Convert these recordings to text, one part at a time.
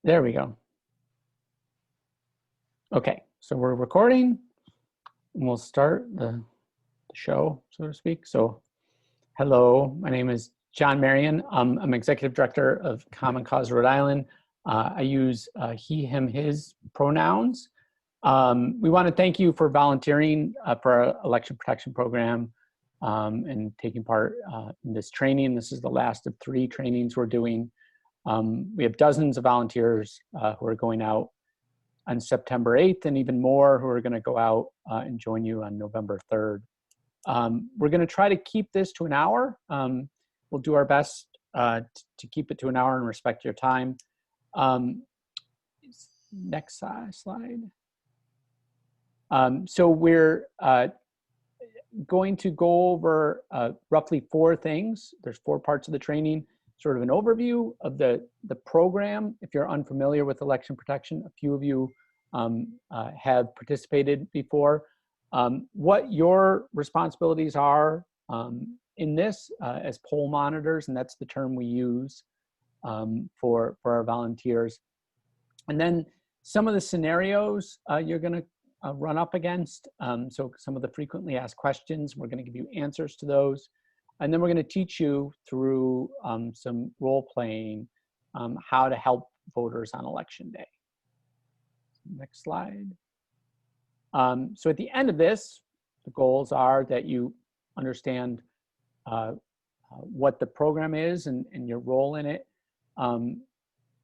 There we go. Okay, so we're recording and we'll start the show, so to speak. So hello, my name is John Marion. I'm Executive Director of Common Cause Rhode Island. I use he, him, his pronouns. We want to thank you for volunteering for our election protection program and taking part in this training. This is the last of 3 trainings we're doing. We have dozens of volunteers who are going out on September 8th and even more who are going to go out and join you on November 3rd. We're going to try to keep this to an hour. We'll do our best to keep it to an hour and respect your time. Next slide. So we're going to go over roughly 4 things. There's 4 parts of the training. Sort of an overview of the program. If you're unfamiliar with election protection, a few of you have participated before. What your responsibilities are in this as poll monitors, and that's the term we use for our volunteers. And then some of the scenarios you're going to run up against. So some of the frequently asked questions, we're going to give you answers to those. And then we're going to teach you through some role playing how to help voters on election day. Next slide. So at the end of this, the goals are that you understand what the program is and your role in it.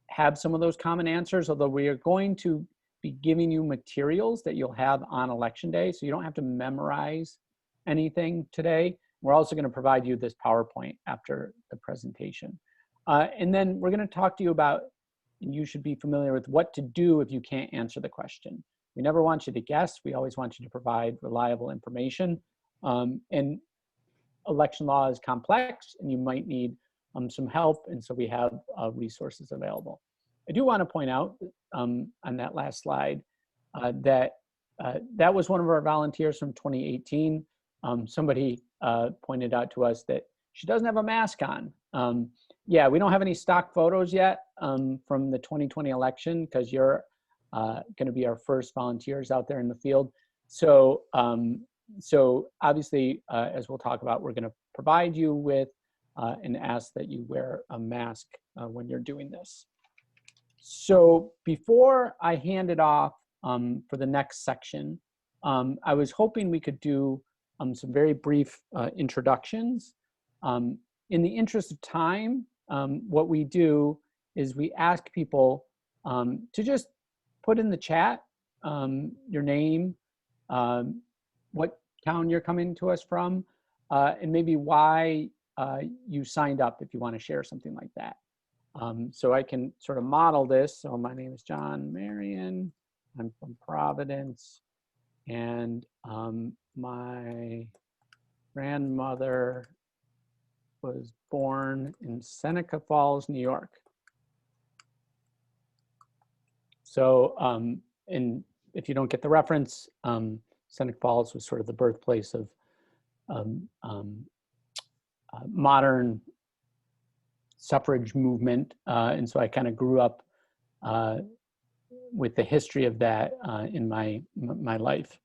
Have some of those common answers, although we are going to be giving you materials that you'll have on election day, so you don't have to memorize anything today. We're also going to provide you this PowerPoint after the presentation. And then we're going to talk to you about, and you should be familiar with what to do if you can't answer the question. We never want you to guess. We always want you to provide reliable information. And election law is complex and you might need some help. And so we have resources available. I do want to point out on that last slide that that was one of our volunteers from 2018. Somebody pointed out to us that she doesn't have a mask on. Yeah, we don't have any stock photos yet from the 2020 election because you're going to be our first volunteers out there in the field. So, so obviously, as we'll talk about, we're going to provide you with and ask that you wear a mask when you're doing this. So before I hand it off for the next section, I was hoping we could do some very brief introductions. In the interest of time, what we do is we ask people to just put in the chat your name, what town you're coming to us from, and maybe why you signed up if you want to share something like that. So I can sort of model this. So my name is John Marion. I'm from Providence. And my grandmother was born in Seneca Falls, New York. So, and if you don't get the reference, Seneca Falls was sort of the birthplace of modern suffrage movement. And so I kind of grew up with the history of that in my life.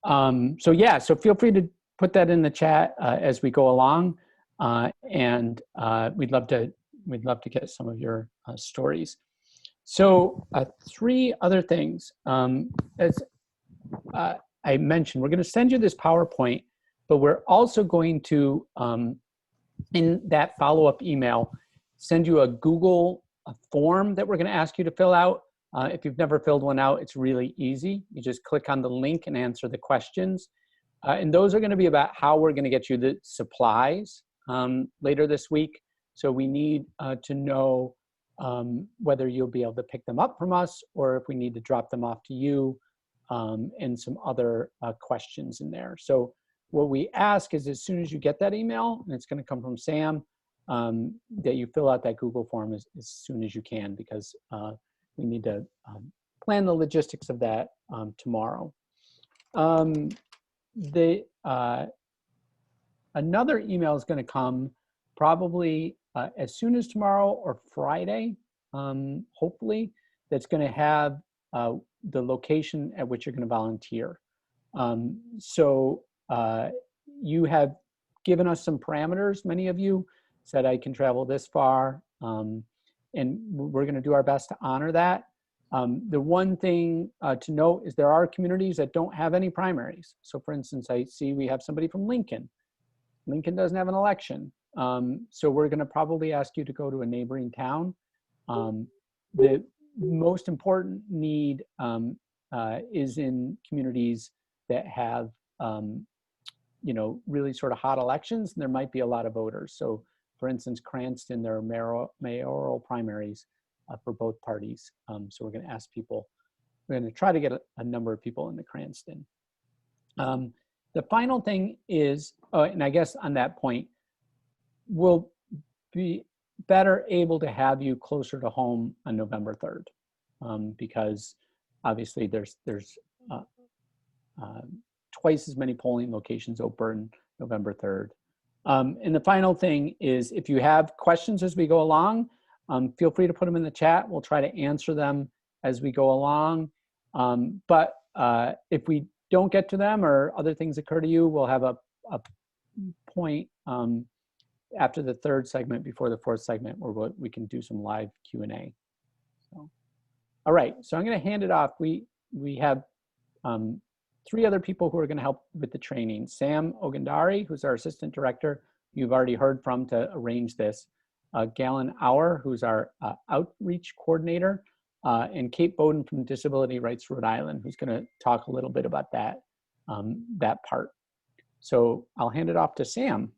So yeah, so feel free to put that in the chat as we go along, and we'd love to get some of your stories. So 3 other things. As I mentioned, we're going to send you this PowerPoint, but we're also going to, in that follow-up email, send you a Google form that we're going to ask you to fill out. If you've never filled one out, it's really easy. You just click on the link and answer the questions. And those are going to be about how we're going to get you the supplies later this week. So we need to know whether you'll be able to pick them up from us or if we need to drop them off to you, and some other questions in there. So what we ask is as soon as you get that email, and it's going to come from Sam, that you fill out that Google form as soon as you can, because we need to plan the logistics of that tomorrow. Another email is going to come probably as soon as tomorrow or Friday, hopefully, that's going to have the location at which you're going to volunteer. So you have given us some parameters. Many of you said I can travel this far, and we're going to do our best to honor that. The one thing to note is there are communities that don't have any primaries. So for instance, I see we have somebody from Lincoln. Lincoln doesn't have an election. So we're going to probably ask you to go to a neighboring town. The most important need is in communities that have, really sort of hot elections, and there might be a lot of voters. So for instance, Cranston, there are mayoral primaries for both parties. So we're going to ask people, we're going to try to get a number of people into Cranston. The final thing is, and I guess on that point, we'll be better able to have you closer to home on November 3rd, because obviously there's twice as many polling locations open November 3rd. And the final thing is, if you have questions as we go along, feel free to put them in the chat. We'll try to answer them as we go along. But if we don't get to them or other things occur to you, we'll have a point after the third segment, before the fourth segment, where we can do some live Q&A. So, all right, so I'm going to hand it off. We have 3 other people who are going to help with the training. Sam Ogandari, who's our assistant director, you've already heard from to arrange this. Galen Auer, who's our outreach coordinator, and Kate Bowden from Disability Rights Rhode Island, who's going to talk a little bit about that, that part. So I'll hand it off to Sam.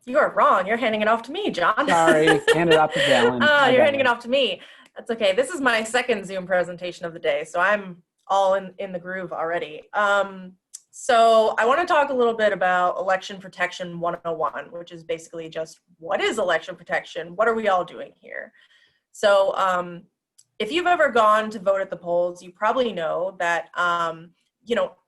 You are wrong. You're handing it off to me, John. Sorry, hand it off to Galen. You're handing it off to me. That's okay. This is my second Zoom presentation of the day, so I'm all in the groove already. So I want to talk a little bit about Election Protection 101, which is basically just, what is election protection? What are we all doing here? So if you've ever gone to vote at the polls, you probably know that,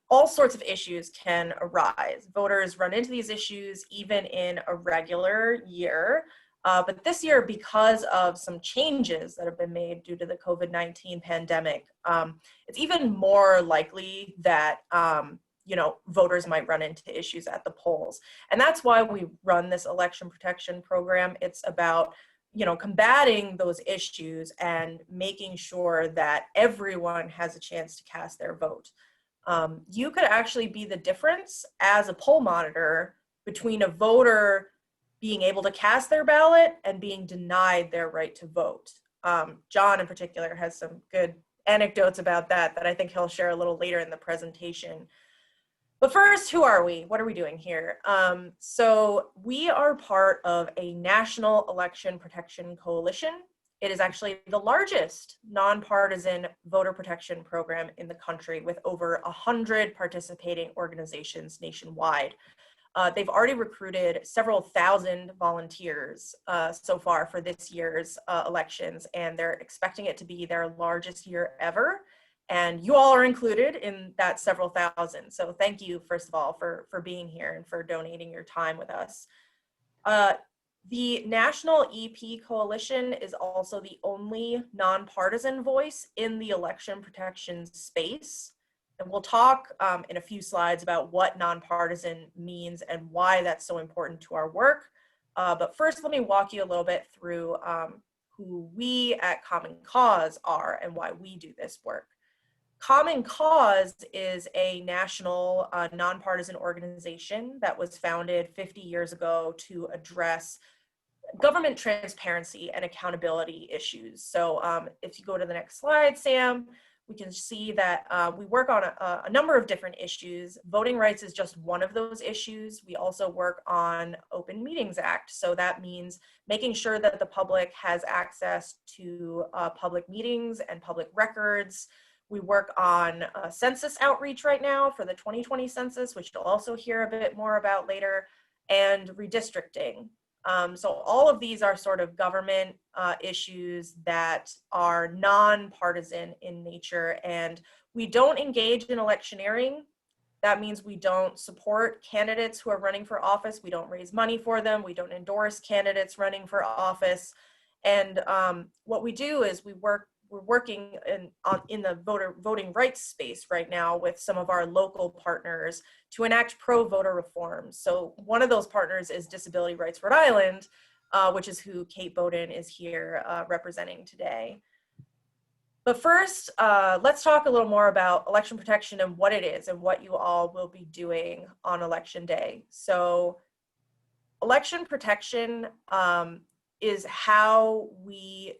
all sorts of issues can arise. Voters run into these issues even in a regular year. But this year, because of some changes that have been made due to the COVID-19 pandemic, it's even more likely that voters might run into issues at the polls. And that's why we run this election protection program. It's about combating those issues and making sure that everyone has a chance to cast their vote. You could actually be the difference as a poll monitor between a voter being able to cast their ballot and being denied their right to vote. John in particular has some good anecdotes about that I think he'll share a little later in the presentation. But first, who are we? What are we doing here? So we are part of a national election protection coalition. It is actually the largest nonpartisan voter protection program in the country, with over 100 participating organizations nationwide. They've already recruited several thousand volunteers so far for this year's elections, and they're expecting it to be their largest year ever. And you all are included in that several thousand. So thank you, first of all, for being here and for donating your time with us. The National EP Coalition is also the only nonpartisan voice in the election protection space. And we'll talk in a few slides about what nonpartisan means and why that's so important to our work. But first, let me walk you a little bit through who we at Common Cause are and why we do this work. Common Cause is a national nonpartisan organization that was founded 50 years ago to address government transparency and accountability issues. So if you go to the next slide, Sam, we can see that we work on a number of different issues. Voting rights is just one of those issues. We also work on Open Meetings Act. So that means making sure that the public has access to public meetings and public records. We work on census outreach right now for the 2020 census, which you'll also hear a bit more about later, and redistricting. So all of these are sort of government issues that are nonpartisan in nature, and we don't engage in electioneering. That means we don't support candidates who are running for office. We don't raise money for them. We don't endorse candidates running for office. And what we do is we're working in the voting rights space right now with some of our local partners to enact pro-voter reforms. So one of those partners is Disability Rights Rhode Island, which is who Kate Bowden is here representing today. But first, let's talk a little more about election protection and what it is and what you all will be doing on election day. So election protection is how we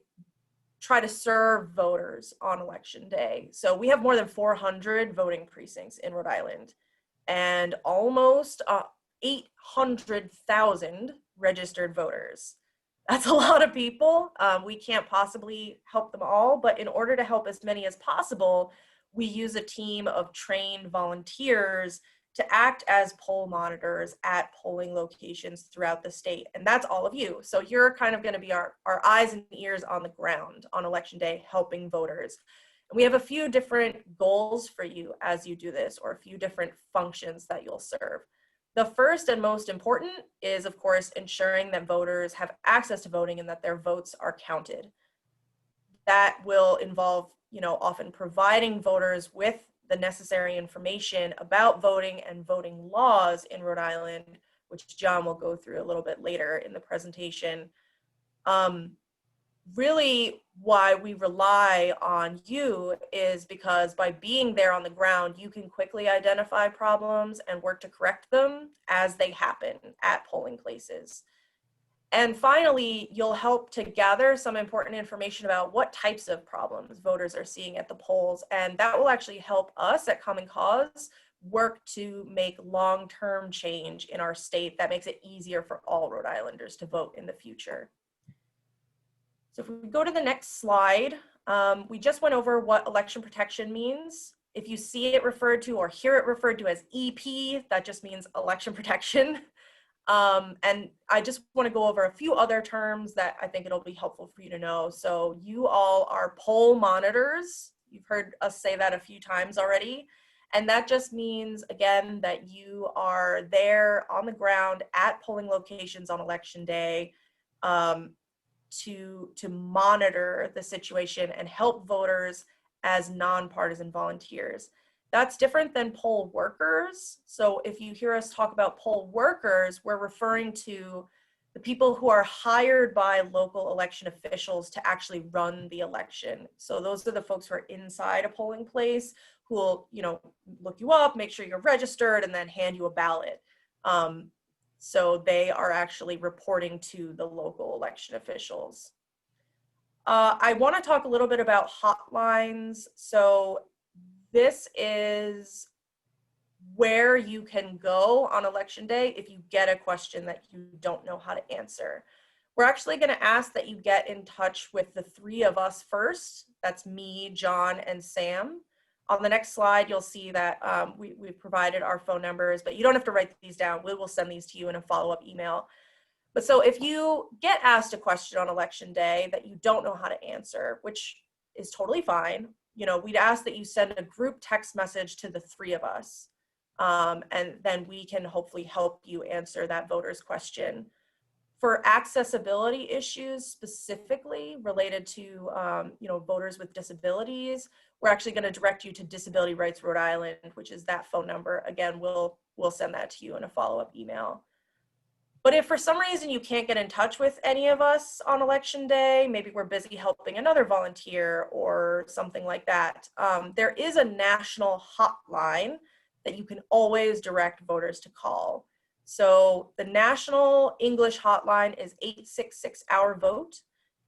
try to serve voters on election day. So we have more than 400 voting precincts in Rhode Island and almost 800,000 registered voters. That's a lot of people. We can't possibly help them all, but in order to help as many as possible, we use a team of trained volunteers to act as poll monitors at polling locations throughout the state. And that's all of you. So you're kind of going to be our eyes and ears on the ground on election day, helping voters. And we have a few different goals for you as you do this, or a few different functions that you'll serve. The first and most important is, of course, ensuring that voters have access to voting and that their votes are counted. That will involve, often providing voters with the necessary information about voting and voting laws in Rhode Island, which John will go through a little bit later in the presentation. Really, why we rely on you is because by being there on the ground, you can quickly identify problems and work to correct them as they happen at polling places. And finally, you'll help to gather some important information about what types of problems voters are seeing at the polls. And that will actually help us at Common Cause work to make long-term change in our state that makes it easier for all Rhode Islanders to vote in the future. So if we go to the next slide, we just went over what election protection means. If you see it referred to or hear it referred to as EP, that just means election protection. And I just want to go over a few other terms that I think it'll be helpful for you to know. So you all are poll monitors. You've heard us say that a few times already. And that just means, again, that you are there on the ground at polling locations on election day to monitor the situation and help voters as nonpartisan volunteers. That's different than poll workers. So if you hear us talk about poll workers, we're referring to the people who are hired by local election officials to actually run the election. So those are the folks who are inside a polling place who will, look you up, make sure you're registered, and then hand you a ballot. So they are actually reporting to the local election officials. I want to talk a little bit about hotlines. So this is where you can go on election day if you get a question that you don't know how to answer. We're actually going to ask that you get in touch with the three of us first. That's me, John, and Sam. On the next slide, you'll see that we've provided our phone numbers, but you don't have to write these down. We will send these to you in a follow-up email. But so if you get asked a question on election day that you don't know how to answer, which is totally fine, we'd ask that you send a group text message to the three of us. And then we can hopefully help you answer that voter's question. For accessibility issues specifically related to voters with disabilities, we're actually going to direct you to Disability Rights Rhode Island, which is that phone number. Again, we'll send that to you in a follow-up email. But if for some reason you can't get in touch with any of us on election day, maybe we're busy helping another volunteer or something like that, there is a national hotline that you can always direct voters to call. So the national English hotline is 866-OUR-VOTE.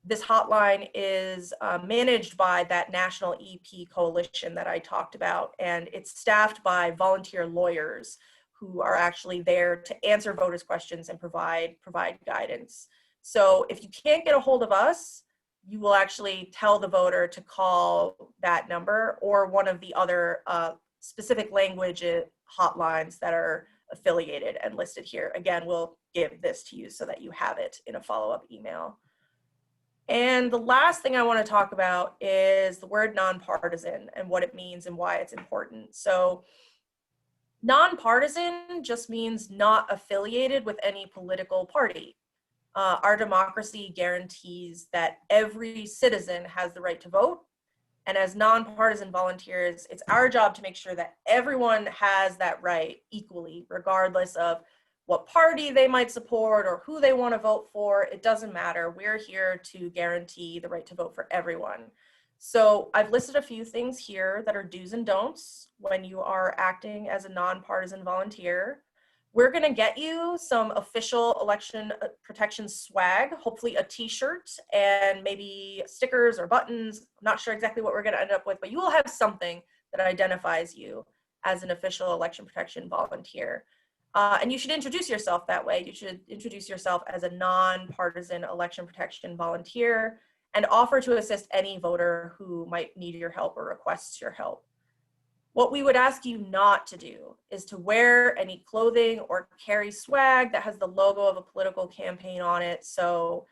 This hotline is managed by that national EP coalition that I talked about, and it's staffed by volunteer lawyers who are actually there to answer voters' questions and provide guidance. So if you can't get a hold of us, you will actually tell the voter to call that number or one of the other specific language hotlines that are affiliated and listed here. Again, we'll give this to you so that you have it in a follow-up email. And the last thing I want to talk about is the word nonpartisan and what it means and why it's important. So nonpartisan just means not affiliated with any political party. Our democracy guarantees that every citizen has the right to vote. And as nonpartisan volunteers, it's our job to make sure that everyone has that right equally, regardless of what party they might support or who they want to vote for. It doesn't matter. We're here to guarantee the right to vote for everyone. So I've listed a few things here that are do's and don'ts when you are acting as a nonpartisan volunteer. We're going to get you some official election protection swag, hopefully a t-shirt and maybe stickers or buttons. I'm not sure exactly what we're going to end up with, but you will have something that identifies you as an official election protection volunteer. And you should introduce yourself that way. You should introduce yourself as a nonpartisan election protection volunteer and offer to assist any voter who might need your help or requests your help. What we would ask you not to do is to wear any clothing or carry swag that has the logo of a political campaign on it. So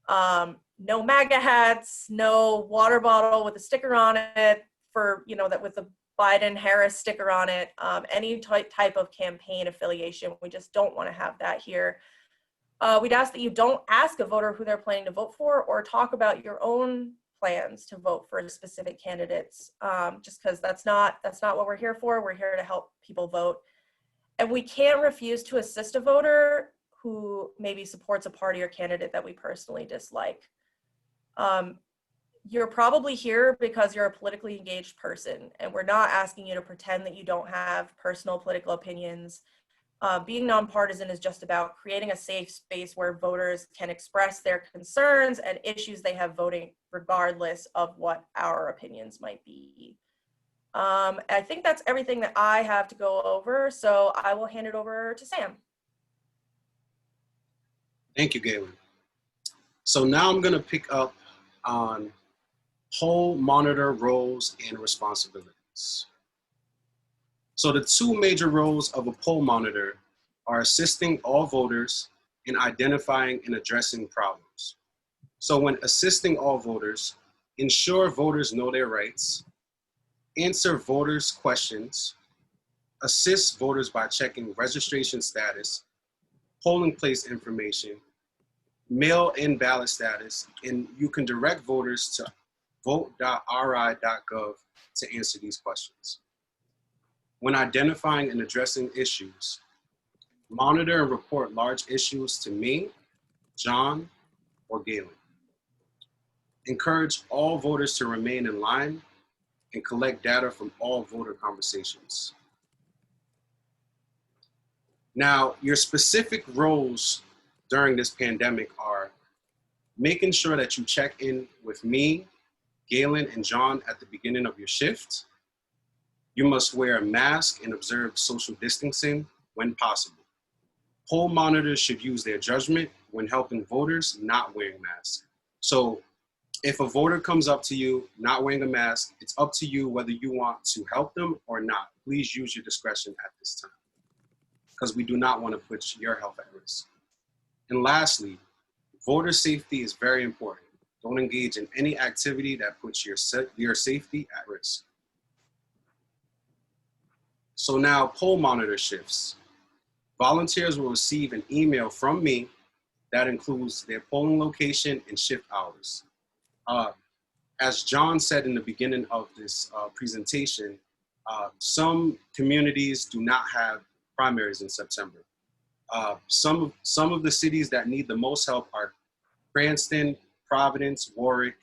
no MAGA hats, no water bottle with a sticker on it for, that with the Biden-Harris sticker on it, any type of campaign affiliation. We just don't want to have that here. We'd ask that you don't ask a voter who they're planning to vote for or talk about your own plans to vote for specific candidates, just because that's not what we're here for. We're here to help people vote. And we can't refuse to assist a voter who maybe supports a party or candidate that we personally dislike. You're probably here because you're a politically engaged person, and we're not asking you to pretend that you don't have personal political opinions. Being nonpartisan is just about creating a safe space where voters can express their concerns and issues they have voting, regardless of what our opinions might be. I think that's everything that I have to go over, so I will hand it over to Sam. Thank you, Galen. So now I'm going to pick up on poll monitor roles and responsibilities. So the two major roles of a poll monitor are assisting all voters in identifying and addressing problems. So when assisting all voters, ensure voters know their rights, answer voters' questions, assist voters by checking registration status, polling place information, mail-in ballot status, and you can direct voters to vote.ri.gov to answer these questions. When identifying and addressing issues, monitor and report large issues to me, John, or Galen. Encourage all voters to remain in line and collect data from all voter conversations. Now, your specific roles during this pandemic are making sure that you check in with me, Galen, and John at the beginning of your shift. You must wear a mask and observe social distancing when possible. Poll monitors should use their judgment when helping voters not wearing masks. So if a voter comes up to you not wearing a mask, it's up to you whether you want to help them or not. Please use your discretion at this time, because we do not want to put your health at risk. And lastly, voter safety is very important. Don't engage in any activity that puts your safety at risk. So now, poll monitor shifts. Volunteers will receive an email from me that includes their polling location and shift hours. As John said in the beginning of this presentation, some communities do not have primaries in September. Some of the cities that need the most help are Cranston, Providence, Warwick.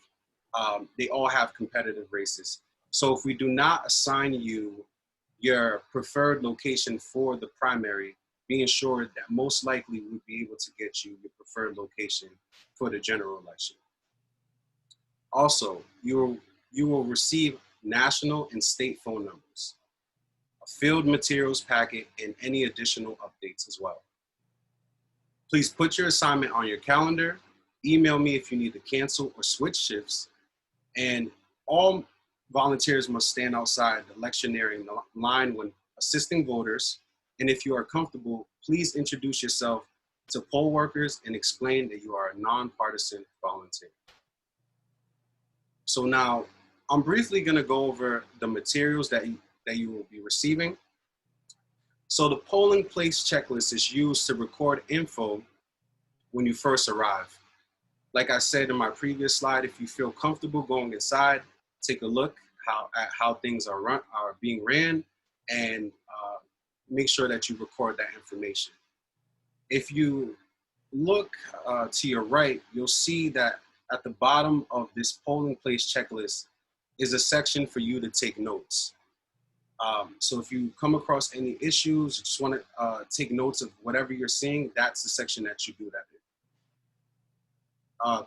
They all have competitive races. So if we do not assign you your preferred location for the primary, be assured that most likely we'll be able to get you your preferred location for the general election. Also, you will receive national and state phone numbers, a field materials packet, and any additional updates as well. Please put your assignment on your calendar. Email me if you need to cancel or switch shifts, and all volunteers must stand outside the electioneering line when assisting voters. And if you are comfortable, please introduce yourself to poll workers and explain that you are a nonpartisan volunteer. So now, I'm briefly going to go over the materials that you will be receiving. So the polling place checklist is used to record info when you first arrive. Like I said in my previous slide, if you feel comfortable going inside, take a look at how things are being ran, and make sure that you record that information. If you look to your right, you'll see that at the bottom of this polling place checklist is a section for you to take notes. So if you come across any issues, you just want to take notes of whatever you're seeing, that's the section that you do that in.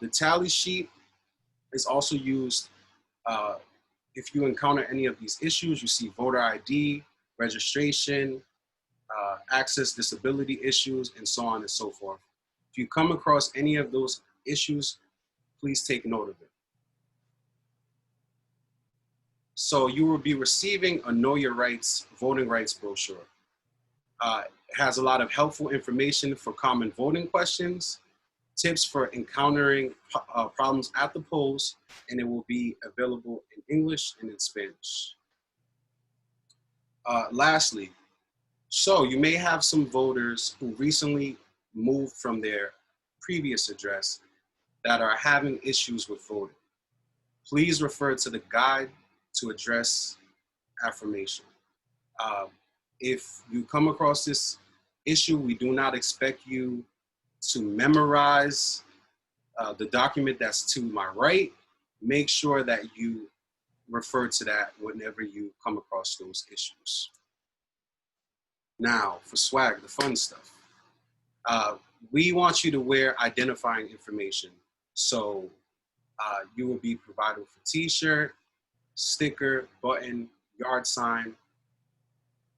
The tally sheet is also used if you encounter any of these issues. You see voter ID, registration, access disability issues, and so on and so forth. If you come across any of those issues, please take note of it. So you will be receiving a Know Your Rights voting rights brochure. It has a lot of helpful information for common voting questions, tips for encountering problems at the polls, and it will be available in English and in Spanish. Lastly, so you may have some voters who recently moved from their previous address that are having issues with voting. Please refer to the guide to address affirmation. If you come across this issue, we do not expect you to memorize the document that's to my right. Make sure that you refer to that whenever you come across those issues. Now, for swag, the fun stuff. We want you to wear identifying information. So you will be provided with a t-shirt, sticker, button, yard sign,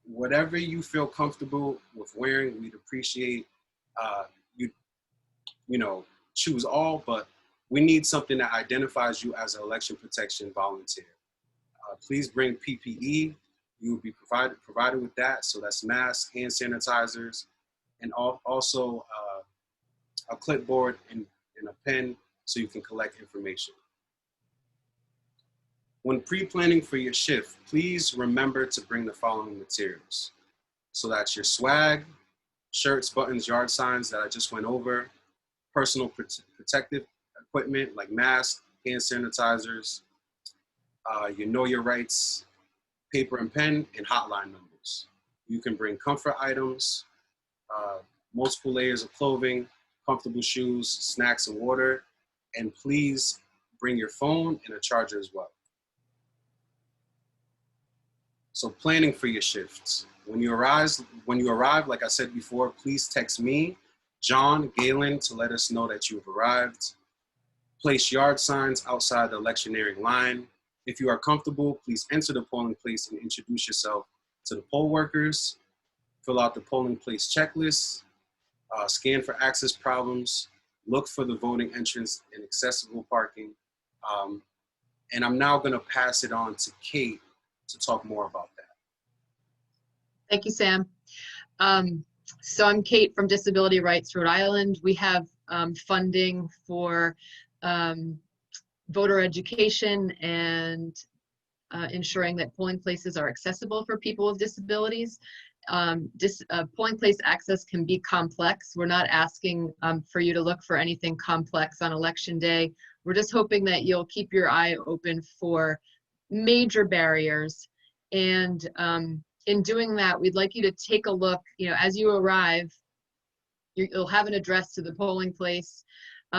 whatever you feel comfortable with wearing. We'd appreciate you know, choose all, but we need something that identifies you as an election protection volunteer. Please bring PPE. You will be provided with that. So that's masks, hand sanitizers, and also a clipboard and a pen so you can collect information. When pre-planning for your shift, please remember to bring the following materials. So that's your swag, shirts, buttons, yard signs that I just went over, personal protective equipment like masks, hand sanitizers, you Know Your Rights, paper and pen, and hotline numbers. You can bring comfort items, multiple layers of clothing, comfortable shoes, snacks, and water, and please bring your phone and a charger as well. So planning for your shifts. When you arrive, like I said before, please text me, John, Galen, to let us know that you've arrived. Place yard signs outside the electioneering line. If you are comfortable, please enter the polling place and introduce yourself to the poll workers. Fill out the polling place checklist, scan for access problems, look for the voting entrance and accessible parking. And I'm now gonna pass it on to Kate to talk more about that. Thank you, Sam. So I'm Kate from Disability Rights Rhode Island. We have funding for voter education and ensuring that polling places are accessible for people with disabilities. Polling place access can be complex. We're not asking for you to look for anything complex on election day. We're just hoping that you'll keep your eye open for major barriers. And in doing that, we'd like you to take a look, as you arrive, you'll have an address to the polling place.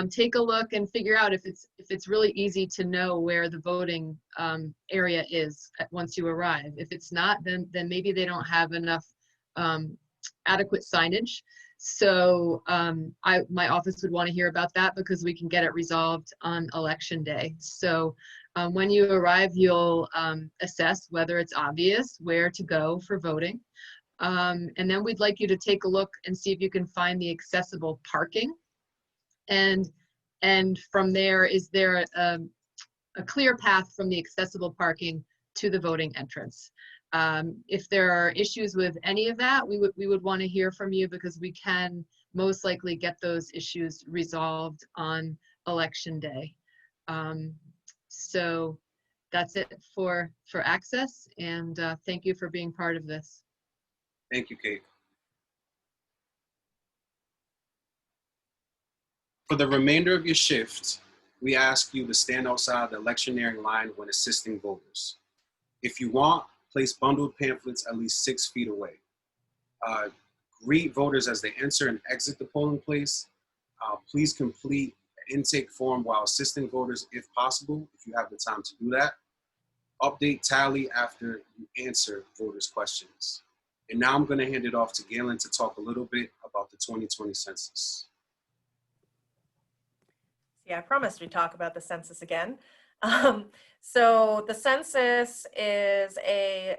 Take a look and figure out if it's really easy to know where the voting area is once you arrive. If it's not, then maybe they don't have enough adequate signage. So my office would want to hear about that because we can get it resolved on election day. So when you arrive, you'll assess whether it's obvious where to go for voting. And then we'd like you to take a look and see if you can find the accessible parking. And from there, is there a clear path from the accessible parking to the voting entrance? If there are issues with any of that, we would want to hear from you because we can most likely get those issues resolved on election day. So that's it for access, and thank you for being part of this. Thank you, Kate. For the remainder of your shift, we ask you to stand outside the electioneering line when assisting voters. If you want, place bundled pamphlets at least 6 feet away. Greet voters as they enter and exit the polling place. Please complete an intake form while assisting voters if possible, if you have the time to do that. Update tally after you answer voters' questions. And now I'm going to hand it off to Galen to talk a little bit about the 2020 census. Yeah, I promised we'd talk about the census again. So the census is a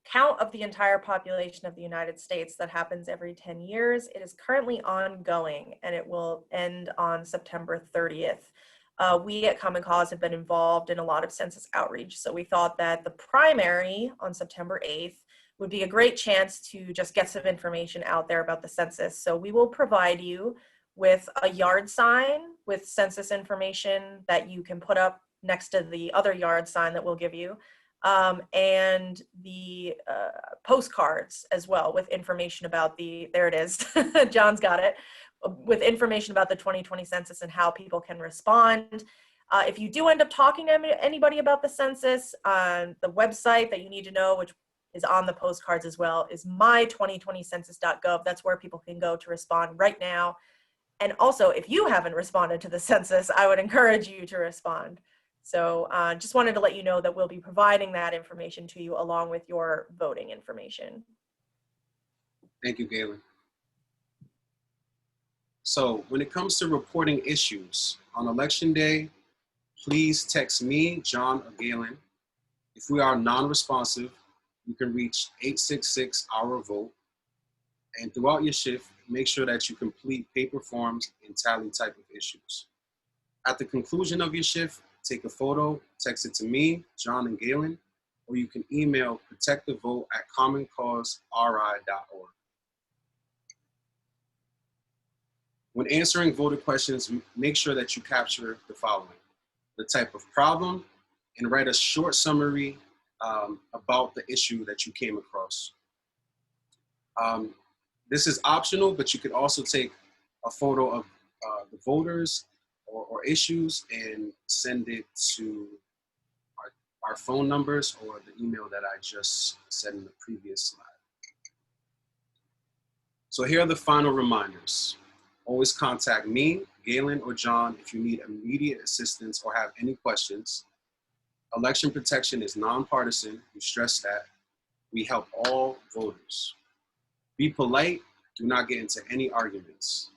count of the entire population of the United States that happens every 10 years. It is currently ongoing and it will end on September 30th. We at Common Cause have been involved in a lot of census outreach, so we thought that the primary on September 8th would be a great chance to just get some information out there about the census. So we will provide you with a yard sign with census information that you can put up next to the other yard sign that we'll give you, and the postcards as well with information about there it is, John's got it, with information about the 2020 census and how people can respond. If you do end up talking to anybody about the census, the website that you need to know, which is on the postcards as well, is my2020census.gov. That's where people can go to respond right now. And also, if you haven't responded to the census, I would encourage you to respond. So just wanted to let you know that we'll be providing that information to you along with your voting information. Thank you, Galen. So when it comes to reporting issues on election day, please text me, John, or Galen. If we are non-responsive, you can reach 866-OUR-VOTE. And throughout your shift, make sure that you complete paper forms and tally type of issues. At the conclusion of your shift, take a photo, text it to me, John, and Galen, or you can email protectthevote@commoncauseRI.org. When answering voter questions, make sure that you capture the following: the type of problem, and write a short summary about the issue that you came across. This is optional, but you could also take a photo of the voters or issues and send it to our phone numbers or the email that I just said in the previous slide. So here are the final reminders. Always contact me, Galen, or John if you need immediate assistance or have any questions. Election protection is nonpartisan. We stress that. We help all voters. Be polite. Do not get into any arguments.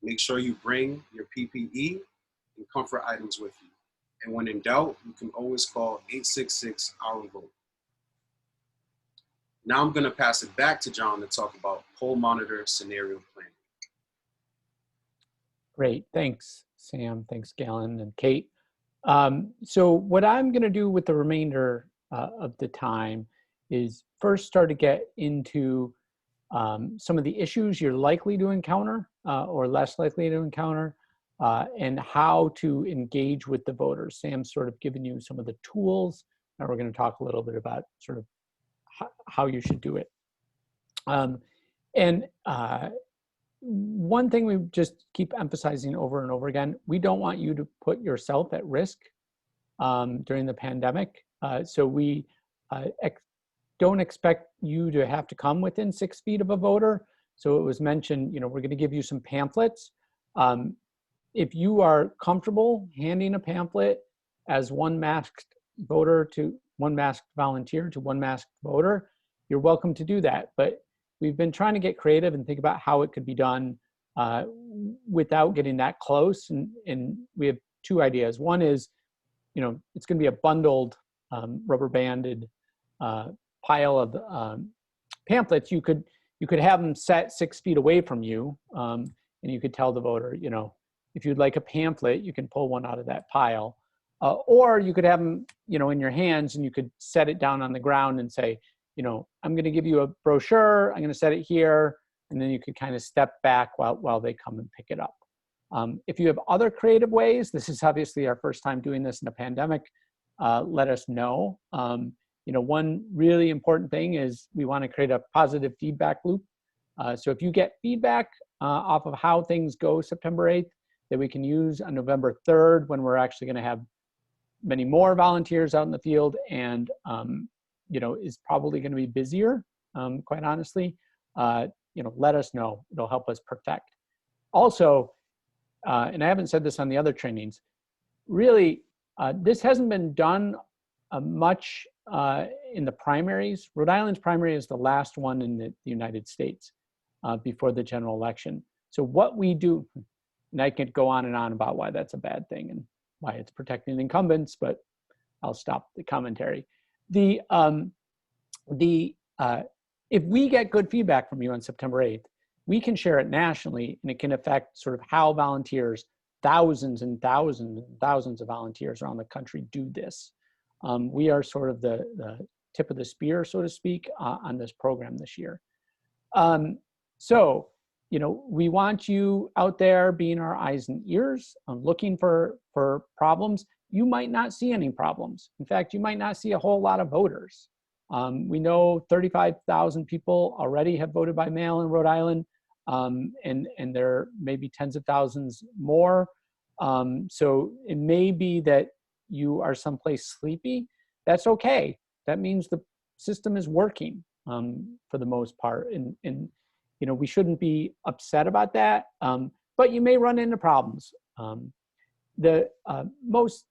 Make sure you bring your PPE and comfort items with you. And when in doubt, you can always call 866-OUR-VOTE. Now I'm going to pass it back to John to talk about poll monitor scenario planning. Great, thanks, Sam. Thanks, Galen and Kate. So what I'm going to do with the remainder of the time is first start to get into some of the issues you're likely to encounter or less likely to encounter, and how to engage with the voters. Sam's sort of given you some of the tools, and we're going to talk a little bit about sort of how you should do it. One thing we just keep emphasizing over and over again, we don't want you to put yourself at risk during the pandemic. So we don't expect you to have to come within 6 feet of a voter. So it was mentioned, we're going to give you some pamphlets. If you are comfortable handing a pamphlet as one masked voter to one masked volunteer to one masked voter, you're welcome to do that. But we've been trying to get creative and think about how it could be done without getting that close. And we have two ideas. One is, it's going to be a bundled, rubber banded pile of pamphlets. You could have them set 6 feet away from you, and you could tell the voter, if you'd like a pamphlet, you can pull one out of that pile. Or you could have them, in your hands, and you could set it down on the ground and say, I'm going to give you a brochure. I'm going to set it here. And then you could kind of step back while they come and pick it up. If you have other creative ways, this is obviously our first time doing this in a pandemic, let us know. One really important thing is we want to create a positive feedback loop. So if you get feedback off of how things go September 8th, that we can use on November 3rd when we're actually going to have many more volunteers out in the field and, is probably going to be busier, quite honestly. Let us know. It'll help us perfect. Also, and I haven't said this on the other trainings, really, this hasn't been done much in the primaries. Rhode Island's primary is the last one in the United States before the general election. So what we do, and I could go on and on about why that's a bad thing and why it's protecting incumbents, but I'll stop the commentary. If we get good feedback from you on September 8th, we can share it nationally, and it can affect sort of how volunteers, thousands and thousands and thousands of volunteers around the country do this. We are sort of the tip of the spear, so to speak, on this program this year. We want you out there being our eyes and ears, looking for problems. You might not see any problems. In fact, you might not see a whole lot of voters. We know 35,000 people already have voted by mail in Rhode Island, and there may be tens of thousands more. So it may be that you are someplace sleepy. That's okay. That means the system is working for the most part. And we shouldn't be upset about that, but you may run into problems. The most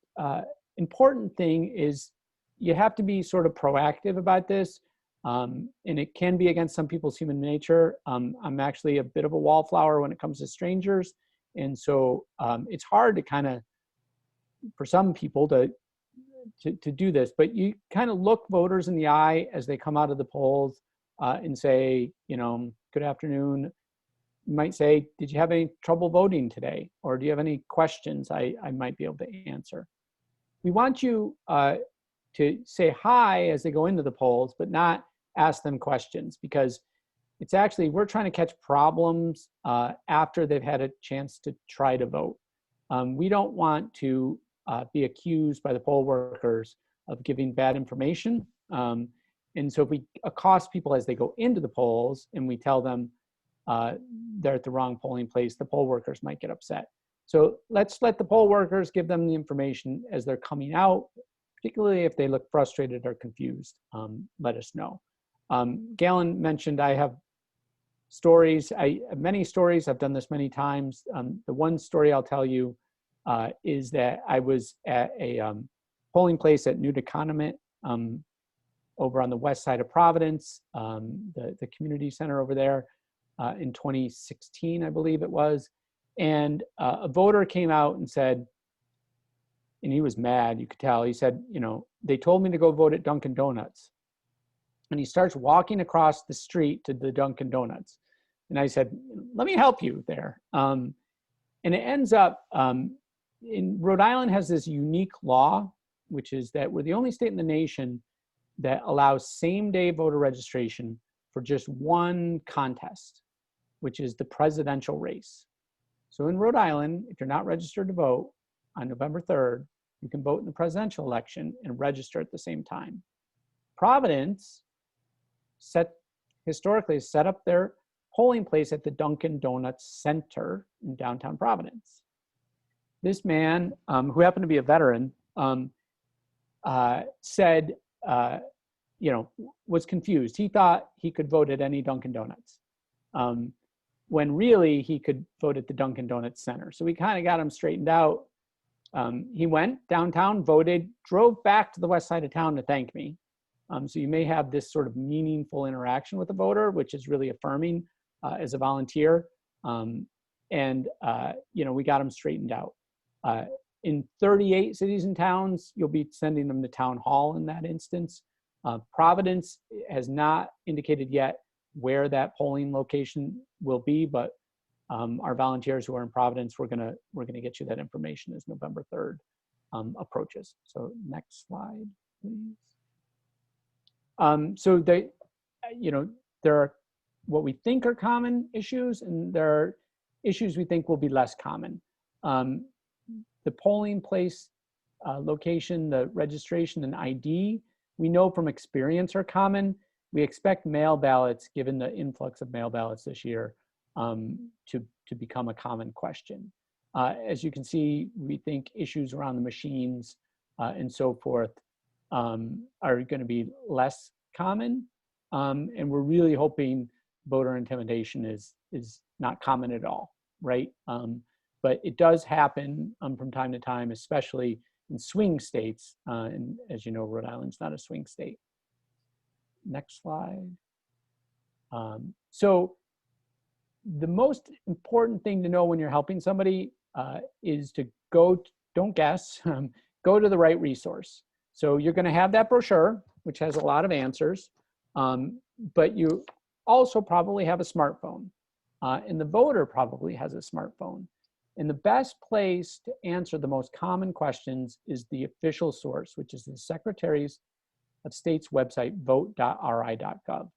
important thing is you have to be sort of proactive about this, and it can be against some people's human nature. I'm actually a bit of a wallflower when it comes to strangers, and so it's hard to kind of, for some people to do this, but you kind of look voters in the eye as they come out of the polls and say, good afternoon. You might say, did you have any trouble voting today? Or do you have any questions I might be able to answer? We want you to say hi as they go into the polls, but not ask them questions, because it's actually, we're trying to catch problems after they've had a chance to try to vote. We don't want to be accused by the poll workers of giving bad information. And so if we accost people as they go into the polls and we tell them they're at the wrong polling place, the poll workers might get upset. So let's let the poll workers give them the information as they're coming out, particularly if they look frustrated or confused. Let us know. Galen mentioned I have stories. Many stories. I've done this many times. The one story I'll tell you is that I was at a polling place at Newt-Economy over on the west side of Providence, the community center over there in 2016, I believe it was. And a voter came out and said, and he was mad, you could tell. He said, they told me to go vote at Dunkin' Donuts. And he starts walking across the street to the Dunkin' Donuts. And I said, let me help you there. And it ends up, in Rhode Island has this unique law, which is that we're the only state in the nation that allows same-day voter registration for just one contest, which is the presidential race. So in Rhode Island, if you're not registered to vote on November 3rd, you can vote in the presidential election and register at the same time. Providence historically set up their polling place at the Dunkin' Donuts Center in downtown Providence. This man, who happened to be a veteran, said, was confused. He thought he could vote at any Dunkin' Donuts, when really he could vote at the Dunkin' Donuts Center. So we kind of got him straightened out. He went downtown, voted, drove back to the west side of town to thank me. So you may have this sort of meaningful interaction with the voter, which is really affirming as a volunteer. We got him straightened out. In 38 cities and towns, you'll be sending them to town hall in that instance. Providence has not indicated yet where that polling location will be, but our volunteers who are in Providence, we're gonna get you that information as November 3rd approaches. So next slide, please. So there are what we think are common issues, and there are issues we think will be less common. The polling place location, the registration and ID, we know from experience are common. We expect mail ballots, given the influx of mail ballots this year, to become a common question. As you can see, we think issues around the machines and so forth are going to be less common. And we're really hoping voter intimidation is not common at all, right? But it does happen from time to time, especially in swing states. And as you know, Rhode Island's not a swing state. Next slide. So the most important thing to know when you're helping somebody is to go, don't guess, go to the right resource. So you're going to have that brochure, which has a lot of answers, but you also probably have a smartphone, and the voter probably has a smartphone. And the best place to answer the most common questions is the official source, which is the Secretaries of State's website, vote.ri.gov.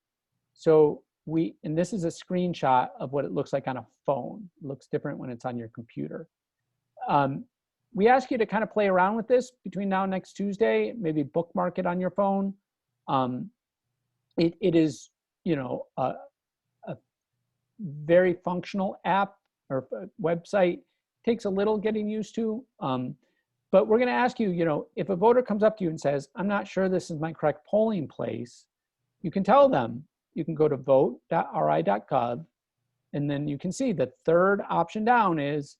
So and this is a screenshot of what it looks like on a phone. It looks different when it's on your computer. We ask you to kind of play around with this between now and next Tuesday, maybe bookmark it on your phone. It is, you know, a very functional app or website. Takes a little getting used to, but we're going to ask you, you know, if a voter comes up to you and says, I'm not sure this is my correct polling place, you can tell them, you can go to vote.ri.gov, and then you can see the third option down is,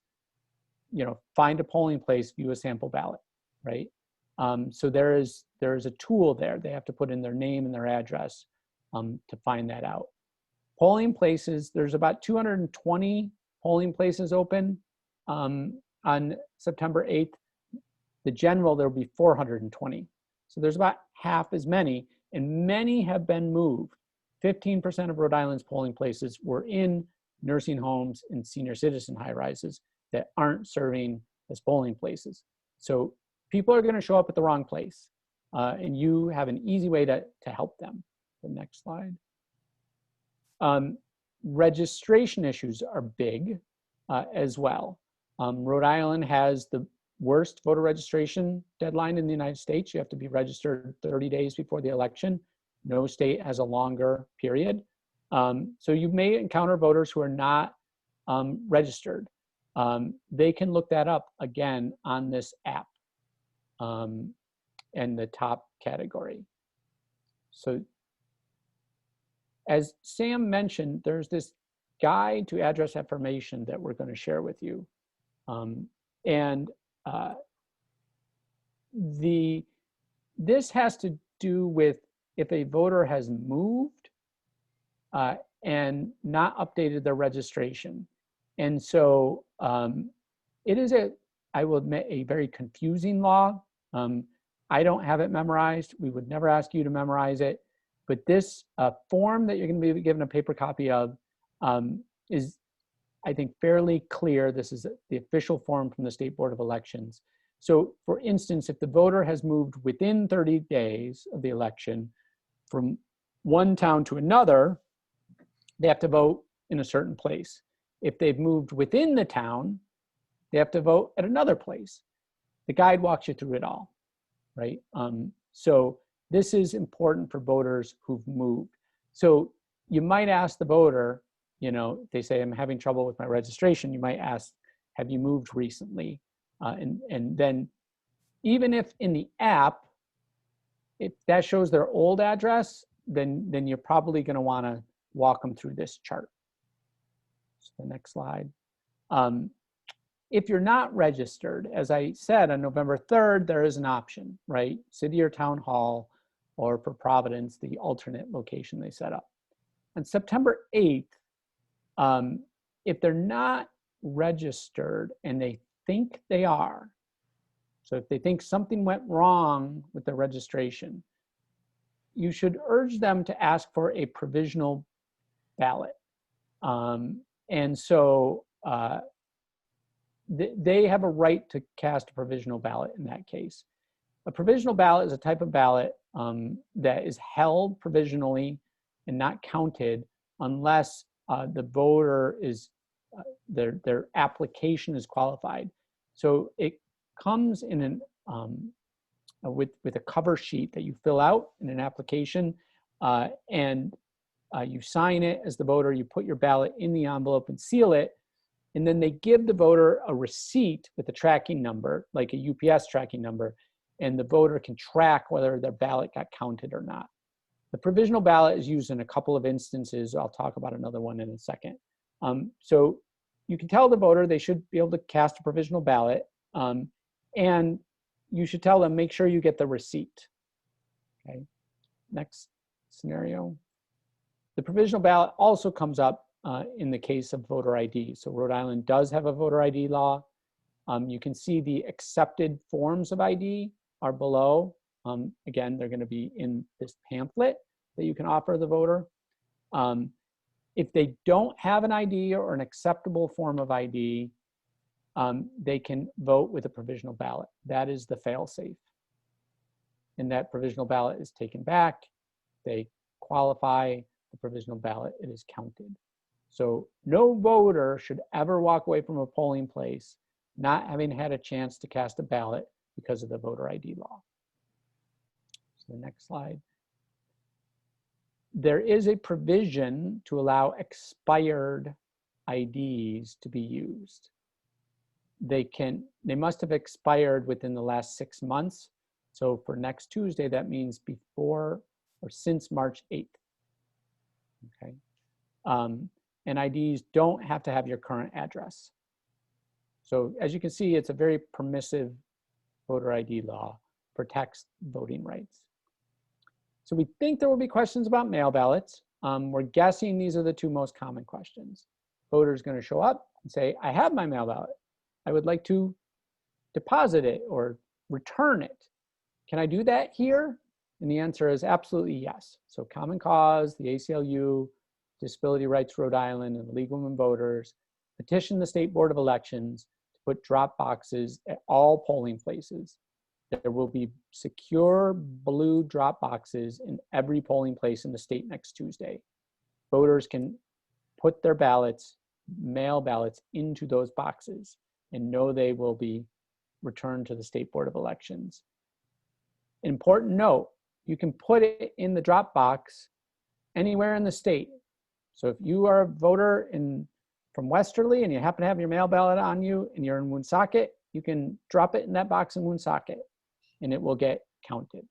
you know, find a polling place, view a sample ballot, right? So there is a tool there. They have to put in their name and their address to find that out. Polling places, there's about 220 polling places open on September 8th. The general, there'll be 420. So there's about half as many, and many have been moved. 15% of Rhode Island's polling places were in nursing homes and senior citizen high-rises that aren't serving as polling places. So people are going to show up at the wrong place, and you have an easy way to help them. The next slide. Registration issues are big as well. Rhode Island has the worst voter registration deadline in the United States. You have to be registered 30 days before the election. No state has a longer period. So you may encounter voters who are not registered. They can look that up again on this app in the top category. So as Sam mentioned, there's this guide to address affirmation that we're going to share with you. This has to do with if a voter has moved and not updated their registration. And so it is I will admit, a very confusing law. I don't have it memorized. We would never ask you to memorize it. But this form that you're going to be given a paper copy of is, I think, fairly clear. This is the official form from the State Board of Elections. So for instance, if the voter has moved within 30 days of the election from one town to another, they have to vote in a certain place. If they've moved within the town, they have to vote at another place. The guide walks you through it all, right? So this is important for voters who've moved. So you might ask the voter, you know, if they say, I'm having trouble with my registration, you might ask, have you moved recently? And then even if in the app, if that shows their old address, then you're probably going to want to walk them through this chart. So the next slide. If you're not registered, as I said, on November 3rd, there is an option, right? City or town hall, or for Providence, the alternate location they set up. On September 8th, if they're not registered and they think they are, so if they think something went wrong with their registration, you should urge them to ask for a provisional ballot. And so they have a right to cast a provisional ballot in that case. A provisional ballot is a type of ballot that is held provisionally and not counted unless the voter is, their application is qualified. So it comes in an, with a cover sheet that you fill out in an application, and you sign it as the voter, you put your ballot in the envelope and seal it. and then they give the voter a receipt with a tracking number, like a UPS tracking number, and the voter can track whether their ballot got counted or not. The provisional ballot is used in a couple of instances. I'll talk about another one in a second. So you can tell the voter they should be able to cast a provisional ballot, and you should tell them, make sure you get the receipt. Okay, next scenario. The provisional ballot also comes up in the case of voter ID. So Rhode Island does have a voter ID law. You can see the accepted forms of ID are below. Again, they're going to be in this pamphlet that you can offer the voter. If they don't have an ID or an acceptable form of ID, they can vote with a provisional ballot. That is the fail-safe. And that provisional ballot is taken back. They qualify the provisional ballot, it is counted. So no voter should ever walk away from a polling place not having had a chance to cast a ballot because of the voter ID law. So the next slide. There is a provision to allow expired IDs to be used. They must have expired within the last 6 months. So for next Tuesday, that means before or since March 8th. Okay. And IDs don't have to have your current address. So as you can see, it's a very permissive voter ID law, protects voting rights. So we think there will be questions about mail ballots. We're guessing these are the two most common questions. Voter's going to show up and say, I have my mail ballot. I would like to deposit it or return it. Can I do that here? And the answer is absolutely yes. So Common Cause, the ACLU, Disability Rights Rhode Island, and the League of Women Voters petition the State Board of Elections to put drop boxes at all polling places. There will be secure blue drop boxes in every polling place in the state next Tuesday. Voters can put their ballots, mail ballots, into those boxes and know they will be returned to the State Board of Elections. Important note, you can put it in the drop box anywhere in the state. So if you are a voter from Westerly and you happen to have your mail ballot on you and you're in Woonsocket, you can drop it in that box in Woonsocket and it will get counted.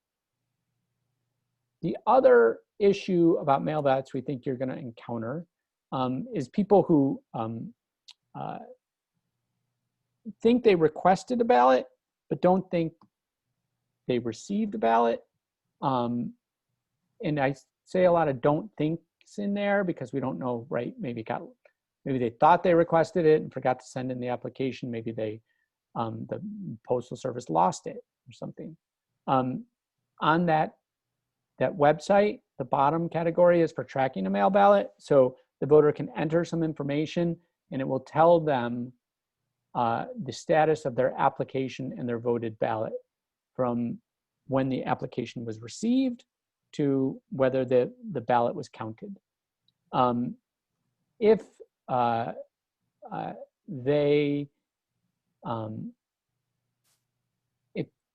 The other issue about mail ballots we think you're going to encounter is people who think they requested a ballot but don't think they received a ballot. And I say a lot of don't thinks in there because we don't know, right? Maybe they thought they requested it and forgot to send in the application. Maybe the Postal Service lost it or something. On that website, the bottom category is for tracking a mail ballot. So the voter can enter some information and it will tell them the status of their application and their voted ballot from when the application was received to whether the ballot was counted. If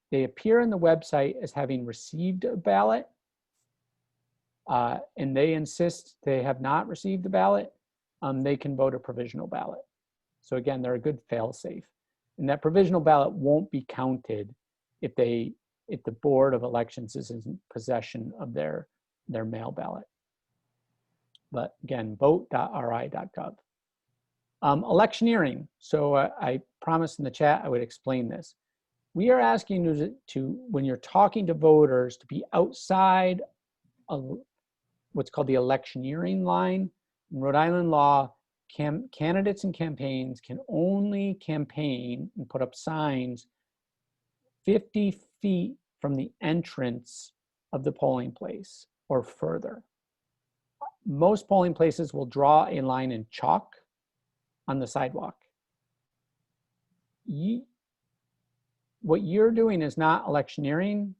they appear on the website as having received a ballot and they insist they have not received a ballot, they can vote a provisional ballot. So again, they're a good fail-safe. And that provisional ballot won't be counted if the Board of Elections is in possession of their mail ballot. But again, vote.ri.gov. Electioneering. So I promised in the chat I would explain this. We are asking you to, when you're talking to voters, to be outside of what's called the electioneering line. In Rhode Island law, candidates and campaigns can only campaign and put up signs 50 feet from the entrance of the polling place or further. Most polling places will draw a line in chalk on the sidewalk. What you're doing is not electioneering.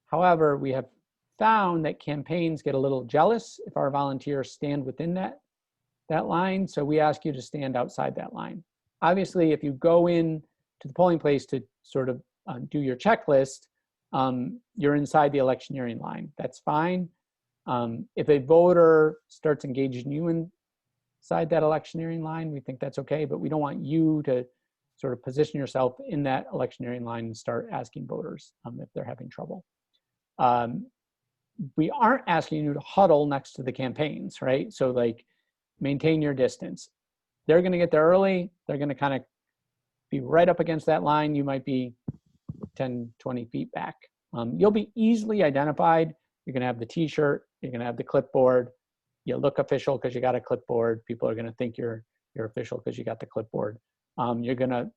However, we have found that campaigns get a little jealous if our volunteers stand within that line. So we ask you to stand outside that line. Obviously, if you go in to the polling place to sort of do your checklist, you're inside the electioneering line. That's fine. If a voter starts engaging you in outside that electioneering line, we think that's okay, but we don't want you to sort of position yourself in that electioneering line and start asking voters if they're having trouble. We aren't asking you to huddle next to the campaigns, right? So like maintain your distance. They're gonna get there early. They're gonna kind of be right up against that line. You might be 10, 20 feet back. You'll be easily identified. You're gonna have the t-shirt, you're gonna have the clipboard. You look official because you got a clipboard. People are gonna think you're official because you got the clipboard. You're gonna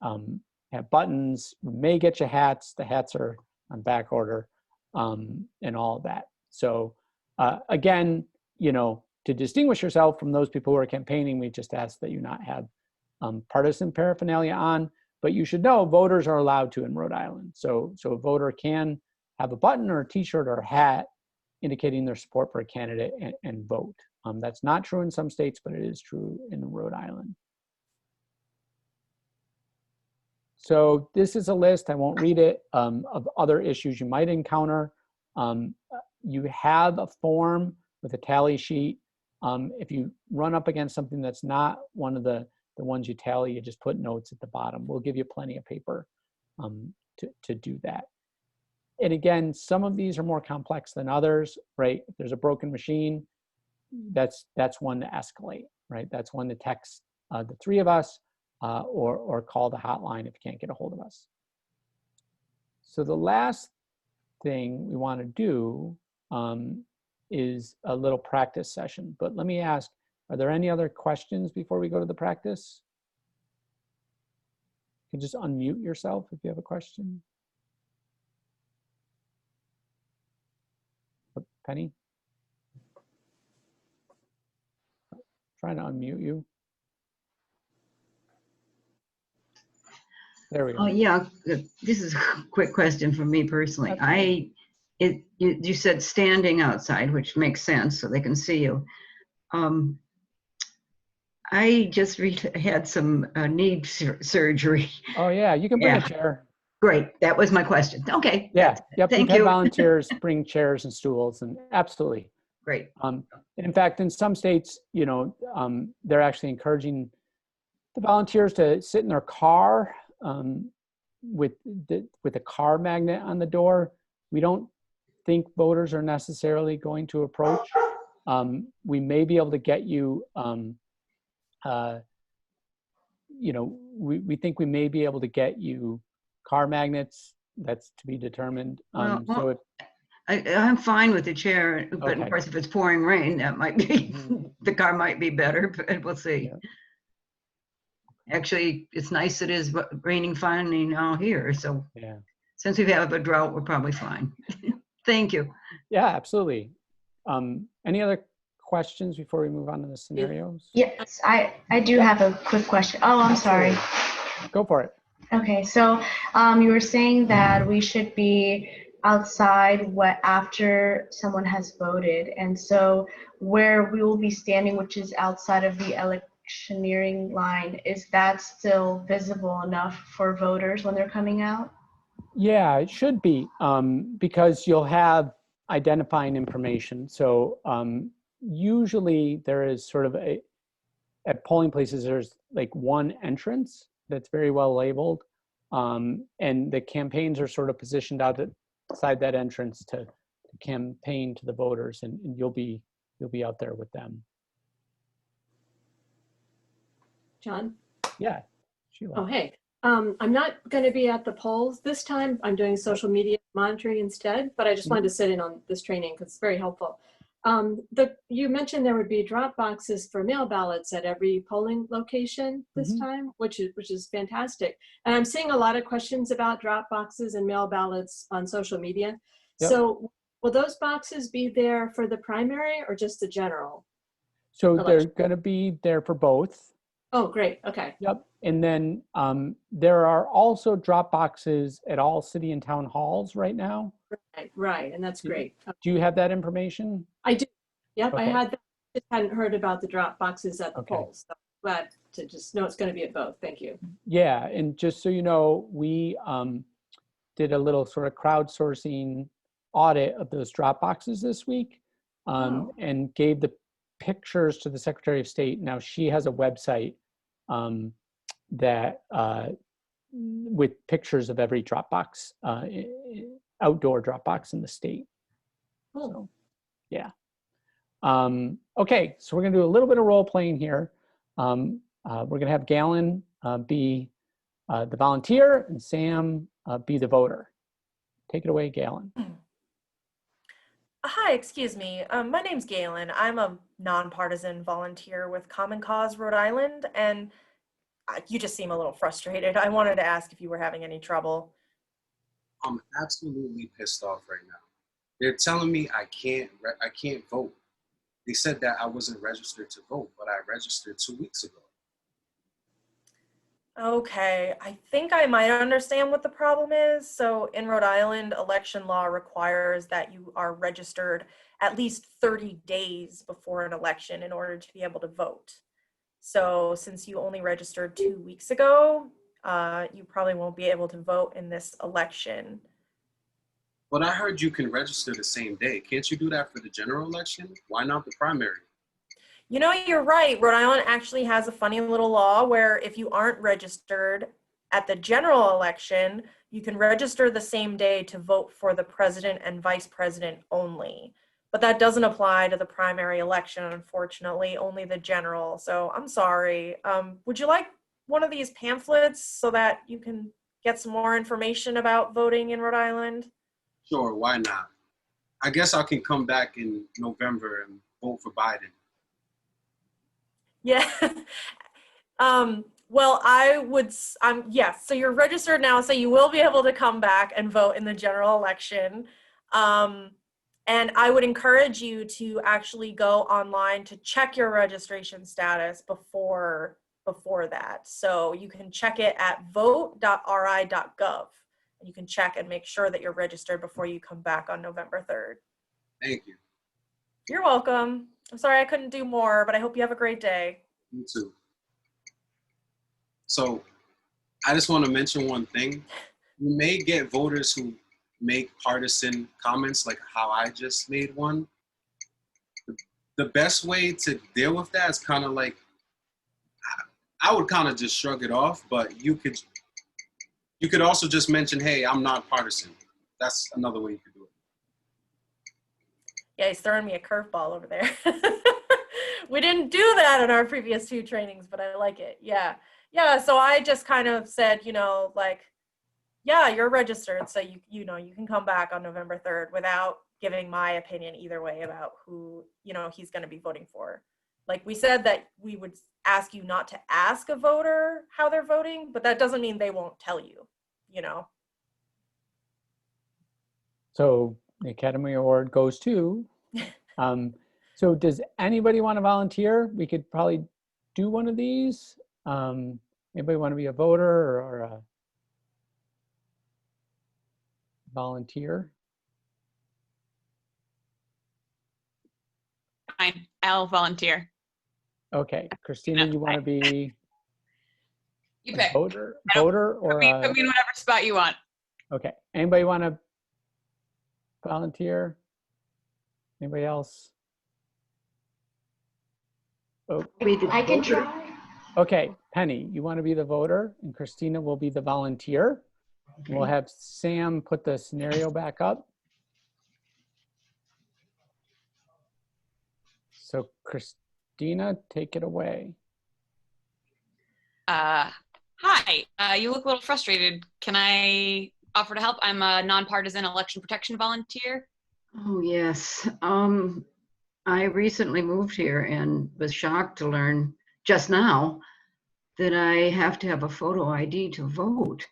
have buttons. We may get you hats. The hats are on back order, and all of that. So again, you know, to distinguish yourself from those people who are campaigning, we just ask that you not have partisan paraphernalia on. But you should know voters are allowed to in Rhode Island. So a voter can have a button or a t-shirt or a hat indicating their support for a candidate and vote. That's not true in some states, but it is true in Rhode Island. So this is a list, I won't read it, of other issues you might encounter. You have a form with a tally sheet. If you run up against something that's not one of the ones you tally, you just put notes at the bottom. We'll give you plenty of paper to do that. And again, some of these are more complex than others, right? If there's a broken machine, that's one to escalate, right? That's one to text the three of us or call the hotline if you can't get a hold of us. So the last thing we want to do is a little practice session. But let me ask, are there any other questions before we go to the practice? You can just unmute yourself if you have a question. Penny? Trying to unmute you. There we go. Oh, yeah, this is a quick question for me personally. You said standing outside, which makes sense so they can see you. I just had some knee surgery. Oh yeah, you can bring a chair. Great, that was my question. Okay. Yeah, yep. Thank We've had you. volunteers bring chairs and stools, and absolutely. Great. In fact, in some states, you know, they're actually encouraging the volunteers to sit in their car with a car magnet on the door. We don't think voters are necessarily going to approach. We may be able to get you, you know, we think we may be able to get you car magnets. That's to be determined. So if, I'm fine with the chair, but Okay. of course, if it's pouring rain, that might be, the car might be better, but we'll see. Yeah. Actually, it's nice it is raining finally now here, so yeah. since we have a drought, we're probably fine. Thank you. Yeah, absolutely. Any other questions before we move on to the scenarios? Yes, I do have a quick question. Oh, I'm sorry. Go for it. Okay, so you were saying that we should be outside after someone has voted, and so where we will be standing, which is outside of the electioneering line, is that still visible enough for voters when they're coming out? Yeah, it should be, because you'll have identifying information. So usually there is sort of at polling places, there's like one entrance that's very well labeled. And the campaigns are sort of positioned outside that entrance to campaign to the voters, and you'll be out there with them. John? Yeah, Sheila. Oh, hey. I'm not going to be at the polls this time. I'm doing social media monitoring instead, but I just wanted to sit in on this training because it's very helpful. You mentioned there would be drop boxes for mail ballots at every polling location this time, which is fantastic. And I'm seeing a lot of questions about drop boxes and mail ballots on social media. Yep. So will those boxes be there for the primary or just the general? So election? they're going to be there for both. Oh, great. Okay. Yep. And then there are also drop boxes at all city and town halls right now. Right. And that's great. Do you have that information? I do. Yep. Okay. I had that. Just hadn't heard about the drop boxes at the Okay. polls. So glad to just know it's going to be at both. Thank you. Yeah. And just so you know, we did a little sort of crowdsourcing audit of those drop boxes this week, and gave the pictures to the Secretary of State. Now she has a website that with pictures of every Dropbox, outdoor Dropbox in the state. Cool. So, yeah. Okay, so we're gonna do a little bit of role playing here. We're gonna have Galen be the volunteer and Sam be the voter. Take it away, Galen. Hi, excuse me. My name's Galen. I'm a nonpartisan volunteer with Common Cause Rhode Island, and you just seem a little frustrated. I wanted to ask if you were having any trouble. I'm absolutely pissed off right now. They're telling me I can't vote. They said that I wasn't registered to vote, but I registered 2 weeks ago. Okay, I think I might understand what the problem is. So in Rhode Island, election law requires that you are registered at least 30 days before an election in order to be able to vote. So since you only registered 2 weeks ago, you probably won't be able to vote in this election. But I heard you can register the same day. Can't you do that for the general election? Why not the primary? You know, you're right. Rhode Island actually has a funny little law where if you aren't registered at the general election, you can register the same day to vote for the president and vice president only. But that doesn't apply to the primary election, unfortunately, only the general. So I'm sorry. Would you like one of these pamphlets so that you can get some more information about voting in Rhode Island? Sure, why not? I guess I can come back in November and vote for Biden. Yeah. Well, I would, yes, so you're registered now, so you will be able to come back and vote in the general election. And I would encourage you to actually go online to check your registration status before that. So you can check it at vote.ri.gov. And you can check and make sure that you're registered before you come back on November 3rd. Thank you. You're welcome. I'm sorry I couldn't do more, but I hope you have a great day. You too. So I just want to mention one thing. You may get voters who make partisan comments like how I just made one. The best way to deal with that is kind of like, I would kind of just shrug it off, but you could also just mention, hey, I'm not partisan. That's another way you could do it. Yeah, he's throwing me a curveball over there. We didn't do that in our previous 2 trainings, but I like it. Yeah. Yeah, so I just kind of said, you know, like, yeah, you're registered, so you know, you can come back on November 3rd without giving my opinion either way about who, you know, he's going to be voting for. Like we said that we would ask you not to ask a voter how they're voting, but that doesn't mean they won't tell you, you know. So the Academy Award goes to, so does anybody want to volunteer? We could probably do one of these. Anybody want to be a voter or a volunteer? Fine, I'll volunteer. Okay, Christina, you want to be You a pick. voter I don't- or Put me in whatever spot you want. okay. Anybody want to volunteer? Anybody else? Oh, I can try. okay, Penny, you want to be the voter and Christina will be the volunteer. We'll have Sam put the scenario back up. So Christina, take it away. Hi, you look a little frustrated. Can I offer to help? I'm a nonpartisan election protection volunteer. Oh, yes. I recently moved here and was shocked to learn just now that I have to have a photo ID to vote.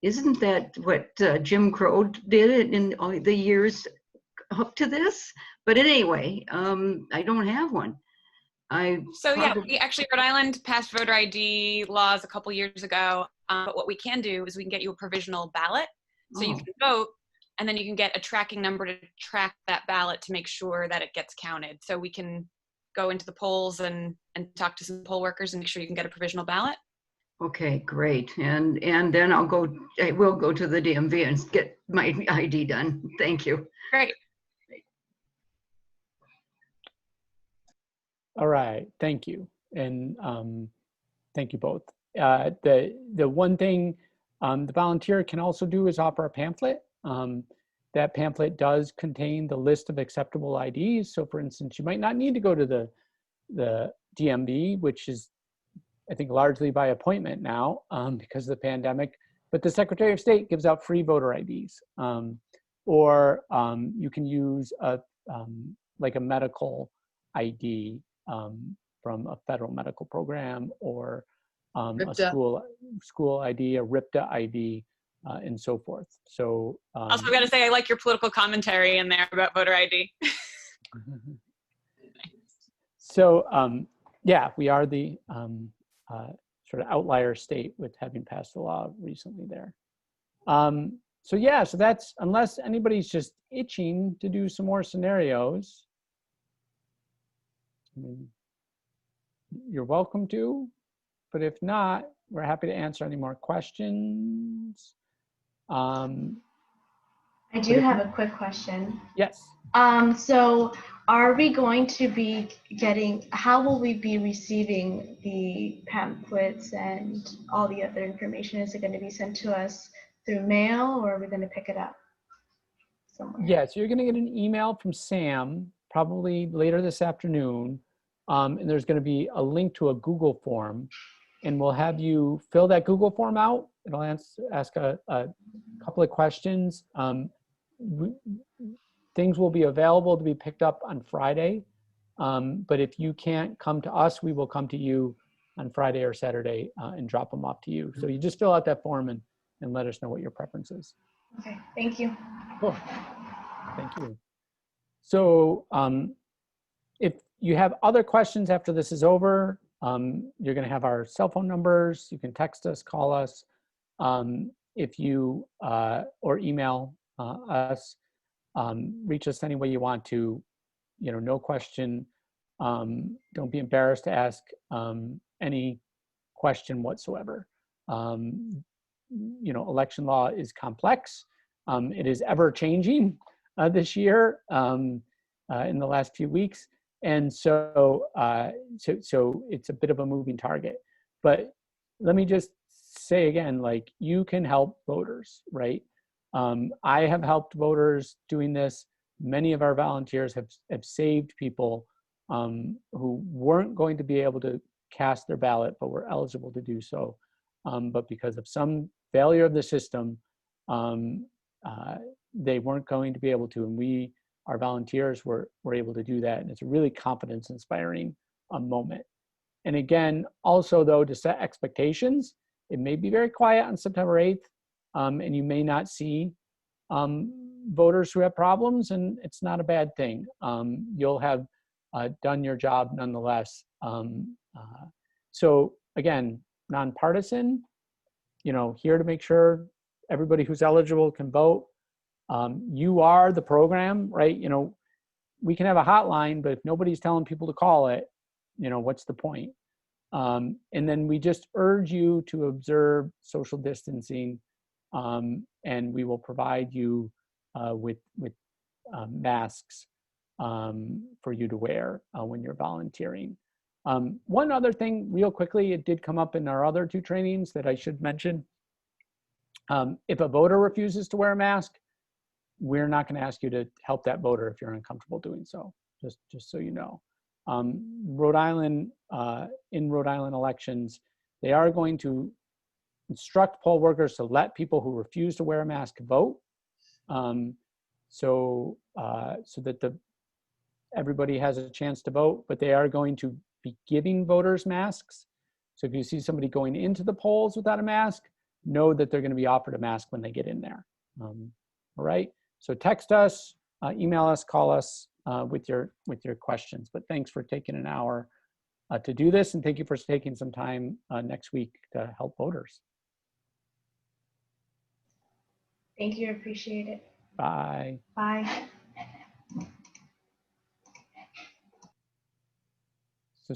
Isn't that what Jim Crow did in all the years up to this? But anyway, I don't have one. We actually, Rhode Island passed voter ID laws a couple years ago. But what we can do is we can get you a provisional ballot. So you can vote, and then you can get a tracking number to track that ballot to make sure that it gets counted. So we can go into the polls and talk to some poll workers and make sure you can get a provisional ballot. Okay, great. And then I will go to the DMV and get my ID done. Thank you. Great. All right, thank you. And thank you both. The one thing the volunteer can also do is offer a pamphlet. That pamphlet does contain the list of acceptable IDs. So for instance, you might not need to go to the DMV, which is, I think, largely by appointment now because of the pandemic, but the Secretary of State gives out free voter IDs. Or you can use like a medical ID from a federal medical program, or a RIPTA. school ID, a RIPTA ID, and so forth. So Also, I've got to say, I like your political commentary in there about voter ID. so yeah, we are the sort of outlier state with having passed the law recently there. So yeah, so that's, unless anybody's just itching to do some more scenarios, I mean, you're welcome to, but if not, we're happy to answer any more questions. I do have a quick question. Yes. So are we going to be getting, how will we be receiving the pamphlets and all the other information? Is it going to be sent to us through mail, or are we going to pick it up somewhere? Yeah, so you're going to get an email from Sam probably later this afternoon, and there's going to be a link to a Google form, and we'll have you fill that Google form out. It'll ask a couple of questions. Things will be available to be picked up on Friday, but if you can't come to us, we will come to you on Friday or Saturday and drop them off to you. So you just fill out that form and let us know what your preference is. Okay, thank you. Cool. Thank you. So if you have other questions after this is over, you're going to have our cell phone numbers. You can text us, call us, if you or email us. Reach us any way you want to. You know, no question. Don't be embarrassed to ask any question whatsoever. You know, election law is complex. It is ever changing this year in the last few weeks. And so, so it's a bit of a moving target. But let me just say again, like, you can help voters, right? I have helped voters doing this. Many of our volunteers have saved people who weren't going to be able to cast their ballot, but were eligible to do so. But because of some failure of the system, they weren't going to be able to. And our volunteers were able to do that. And it's a really confidence inspiring moment. And again, also though, to set expectations, it may be very quiet on September 8th. And you may not see voters who have problems, and it's not a bad thing. You'll have done your job nonetheless. So again, nonpartisan, you know, here to make sure everybody who's eligible can vote. You are the program, right? You know, we can have a hotline, but if nobody's telling people to call it, you know, what's the point? And then we just urge you to observe social distancing, and we will provide you with masks for you to wear when you're volunteering. One other thing real quickly, it did come up in our other two trainings that I should mention. If a voter refuses to wear a mask, we're not going to ask you to help that voter if you're uncomfortable doing so, just so you know. Rhode Island, in Rhode Island elections, they are going to instruct poll workers to let people who refuse to wear a mask vote, so that everybody has a chance to vote, but they are going to be giving voters masks. So if you see somebody going into the polls without a mask, know that they're going to be offered a mask when they get in there. All right, so text us, email us, call us with your questions. But thanks for taking an hour to do this, and thank you for taking some time next week to help voters. Thank you, appreciate it. Bye. Bye. So